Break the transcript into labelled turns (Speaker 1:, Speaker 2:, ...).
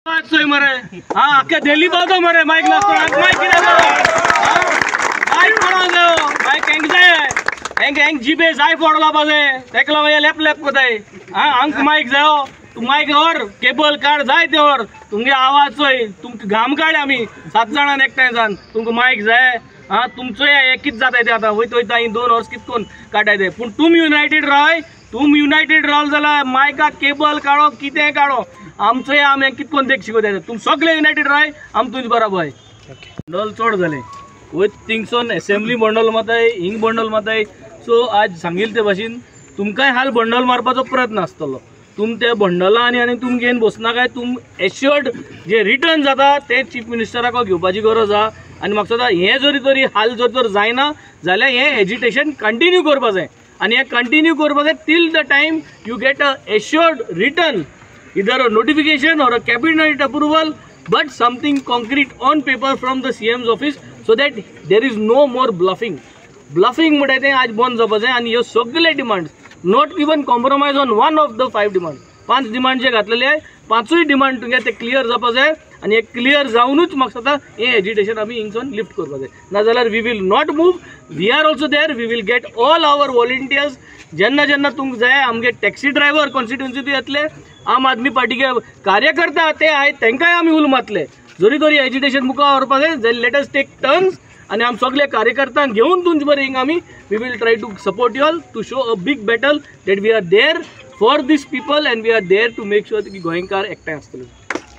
Speaker 1: मरे हाँ आख्या दिल्ली पावतो मरे माइक नासतो माइक कितें माइक कोणाक जायो माइक हेंक जाय हेंक जीबे जाय फोडला पाजे तेका लागून लॅप लॅप कोताय हाँ हांक माइक जायो तू माइक और केबल काढ जाय ते और तुमगे आवाज चोय तुमकां घाम काढ आमी 7 जाणां एकठांय जावन तुमकां माइक जाय हाँ तुमचो एक कित जाता ते आतां वयता वयता 2 वर्स कितकोन काडाय ते पूण तुम युनायटेड रावल जाल्यार मायकाक केबल काडो कितें काडो आमचो आमी कितकोन देख शिकोवता तुम सगळे युनायटेड राय आम तुमचे बरोबर बंडल चड जाले वयत थिंगसोन असेंब्ली बंडल माताय हिंग बंडल माताय सो आज सांगिल्ले ते भाशेन तुमकांय हाल बंडल मारपाचो प्रयत्न आसतलो तुम ते बंडला आनी तुम घेवन बसना काय तुम एश्योर्ड जे रिटर्न जाता ते चीफ मिनिस्टराक घेवपाची गरज आहा आनी म्हाका दिसता हें जरी तरी हाल जर जायना जाल्यार हें एजिटेशन कंटिन्यू करपा जाय आनी हें कंटिन्यू करपा जाय till the time you get a assured return either a notification or a cabinet approval but something concrete on paper from the CM's office so that there is no more bluffing म्हणटा तें आज बंद जावपा जाय आनी ह्यो सगळे demands not even compromise on one of the 5 demand 5 demand जे घातलेले आहे 5य डिमांड तुमगे ते क्लियर जावपा जाय आनी हे क्लियर जावनूच म्हाका दिसता हें एजिटेशन आमी हिंगसून लिफ्ट करपा जाय नाजाल्यार we will not move we are also there we will get all our volunteers जेन्ना जेन्ना तुमकां जाय आमगे टॅक्सी ड्रायव्हर कॉन्स्टिट्युएन्सींत येतले आम आदमी पार्टीचे कार्यकर्ता ते आय तेंकाय आमी उल मातले जरी तरी एजिटेशन मुखार व्हरपा जाय लेट अस टेक टर्न्स आनी आम सगळे कार्यकर्त्यांक घेवन तुमचे बरें हिंग आमी we will try to support you all to show a big battle that we are there for these people and we are there to make sure की गोंयकार एकठांय आसतले.